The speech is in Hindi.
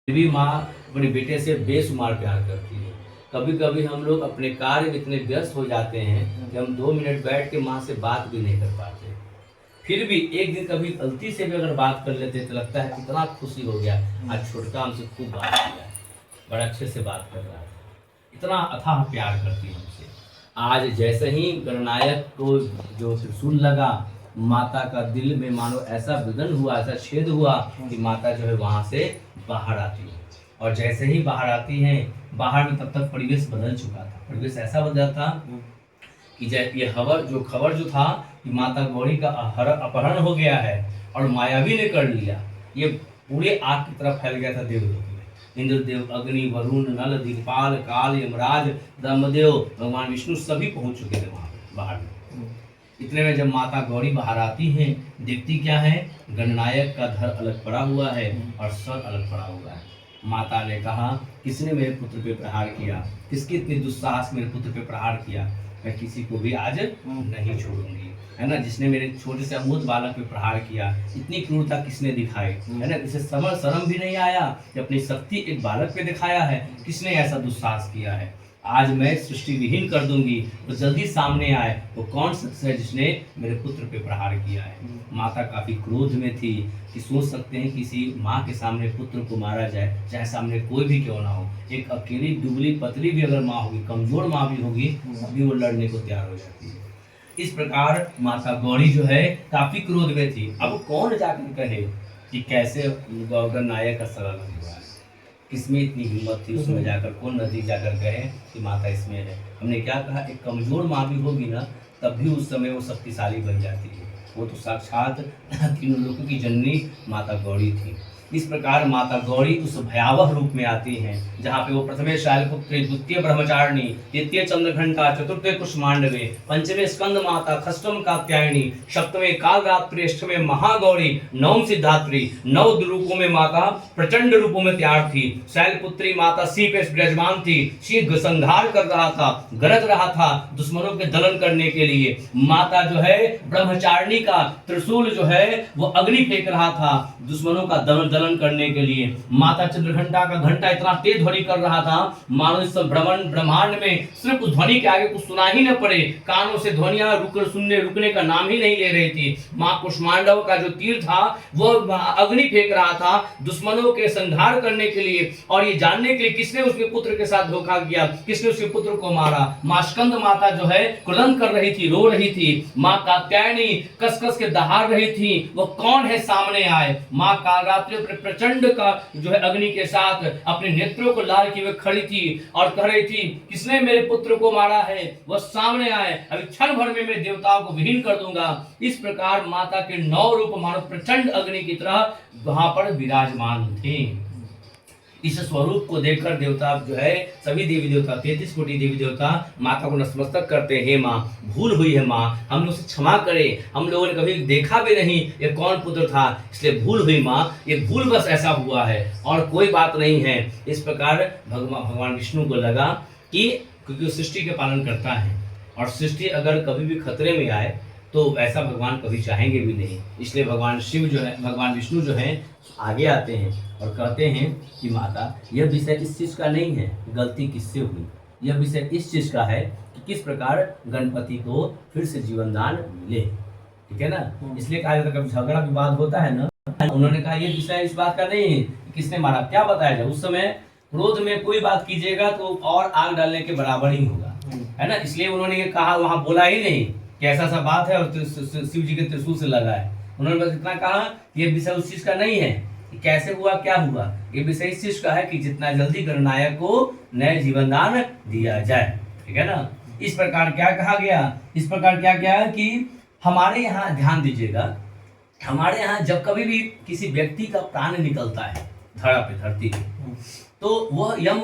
भी माँ अपने बेटे से बेशुमार प्यार करती है। कभी कभी हम लोग अपने कार्य में इतने व्यस्त हो जाते हैं कि हम 2 मिनट बैठ के माँ से बात भी नहीं कर पाते। फिर भी एक दिन कभी गलती से भी अगर बात कर लेते तो लगता है कितना खुशी हो गया, आज छोटका हमसे खूब बात किया है, बड़ा अच्छे से बात कर रहा है, इतना अथाह प्यार करती है हमसे। आज जैसे ही गणनायक को जो त्रिशूल लगा, माता का दिल में मानो ऐसा विदन हुआ, ऐसा छेद हुआ कि माता जो है वहां से बाहर आती है। और जैसे ही बाहर आती हैं, बाहर में तब तक परिवेश बदल चुका था। परिवेश ऐसा बदला था कि ये खबर जो था कि माता गौरी का अपहरण हो गया है और मायावी ने कर लिया, ये पूरे आग की तरफ फैल गया था देवलोक में। इंद्रदेव, अग्नि, वरुण, नल, दिक्पाल, काल, यमराज, ब्रह्मदेव, भगवान विष्णु सभी पहुंच चुके थे वहां बाहर में। इतने में जब माता गौरी बाहर आती है, देखती क्या है, गणनायक का धड़ अलग पड़ा हुआ है और सर अलग पड़ा हुआ है। माता ने कहा, किसने मेरे पुत्र पे प्रहार किया, किसकी इतनी दुस्साहस मेरे पुत्र पे प्रहार किया, मैं किसी को भी आज नहीं छोड़ूंगी, है ना। जिसने मेरे छोटे से अमूत बालक पे प्रहार किया, इतनी क्रूरता किसने दिखाई, है ना। इसे शर्म भी नहीं आया कि अपनी शक्ति एक बालक पे दिखाया है, किसने ऐसा दुस्साहस किया है। आज मैं सृष्टि विहीन कर दूंगी, तो जल्दी सामने आए वो कौन शख्स है जिसने मेरे पुत्र पे प्रहार किया है। माता काफी क्रोध में थी कि सोच सकते हैं किसी माँ के सामने पुत्र को मारा जाए, चाहे सामने कोई भी क्यों ना हो। एक अकेली दुबली पतली भी अगर माँ होगी, कमजोर माँ भी होगी, अभी वो लड़ने को तैयार हो जाती है। इस प्रकार माता गौरी जो है काफी क्रोध में थी। अब कौन जाकर कहे कि कैसे गणनायक का सरल हुआ है, किसमें इतनी हिम्मत थी उसमें जाकर, कौन नदी जाकर कहे कि माता इसमें है। हमने क्या कहा, एक कमजोर माँ भी होगी ना, तब भी उस समय वो शक्तिशाली बन जाती है। वो तो साक्षात तीनों लोगों की जननी माता गौरी थी। इस प्रकार माता गौरी उस भयावह रूप में आती हैं, जहाँ पे वो प्रथमे शैलपुत्री, द्वितीय ब्रह्मचारिणी, तृतीय चंद्रघंटा, चतुर्थे कुष्मांडवे, पंचमे स्कंद माता, षष्ठम कात्यायनी, सप्तमे कालरात्रि, अष्टमे महागौरी, नवम सिद्धात्री, 9 रूपों में माता प्रचंड रूपों में तैयार थी। शैलपुत्री माता सी पे विराजमान थी, सी संहार कर रहा था, गरज रहा था दुश्मनों के दलन करने के लिए। माता जो है ब्रह्मचारिणी का त्रिशूल जो है वो अग्नि फेंक रहा था दुश्मनों का दलन करने के लिए। माता चंद्रघंटा का घंटा इतना तेज ध्वनि कर रहा था, मानो इस ब्रह्मांड में सिर्फ उस ध्वनि के आगे कुछ सुना ही न पड़े, कानों से ध्वनियां रुकने का नाम ही नहीं ले रही थी। माँ कुष्मांडव का जो तीर था वो अग्नि फेंक रहा था दुश्मनों के संहार करने के लिए, और ये जानने के लिए किसने उसके पुत्र के साथ धोखा किया, किसने उसके पुत्र को मारा। माँ स्कंद माता जो है क्रुदन कर रही थी, रो रही थी। माँ कात्यायनी कस कस के दहाड़ रही थी, वो कौन है सामने आए। माँ कालरात्रि प्रचंड का जो है अग्नि के साथ अपने नेत्रों को लाल किए हुए खड़ी थी और कह रही थी, किसने मेरे पुत्र को मारा है, वह सामने आए, अभी क्षण भर में मैं देवताओं को विहीन कर दूंगा। इस प्रकार माता के 9 रूप मानो प्रचंड अग्नि की तरह वहां पर विराजमान थे। इस स्वरूप को देखकर देवता जो है, सभी देवी देवता 33 कोटि देवी देवता माता को नतमस्तक करते हैं। हे माँ, भूल हुई है माँ, हम लोग से क्षमा करें, हम लोगों ने कभी देखा भी नहीं ये कौन पुत्र था, इसलिए भूल हुई माँ, ये भूल बस ऐसा हुआ है और कोई बात नहीं है। इस प्रकार भगवान विष्णु को लगा कि क्योंकि वो सृष्टि के पालन करता है और सृष्टि अगर कभी भी खतरे में आए तो ऐसा भगवान कभी चाहेंगे भी नहीं। इसलिए भगवान विष्णु जो है आगे आते हैं और कहते हैं कि माता, यह विषय इस चीज का नहीं है गलती किससे हुई, यह विषय इस चीज का है कि किस प्रकार गणपति को फिर से जीवन दान मिले, ठीक है ना। इसलिए कहा जाता है कभी झगड़ा विवाद होता है ना, उन्होंने कहा ये विषय इस बात का नहीं है कि किसने मारा, क्या बताया जाए। उस समय क्रोध में कोई बात कीजिएगा तो और आग डालने के बराबर ही होगा, है ना। इसलिए उन्होंने ये कहा, वहां बोला ही नहीं कि ऐसा सा बात है और शिव जी के त्रिशूल से लगा है। उन्होंने बस इतना कहा कि ये विषय उस चीज का नहीं है कि कैसे हुआ क्या हुआ, ये विषय इस चीज का है कि जितना जल्दी गणनायक को नए जीवन दान दिया जाए, ठीक है ना। इस प्रकार क्या कहा गया, इस प्रकार क्या क्या है कि हमारे यहाँ ध्यान दीजिएगा, हमारे यहाँ जब कभी भी किसी व्यक्ति का प्राण निकलता है धरा पे धरती पे, तो वह यम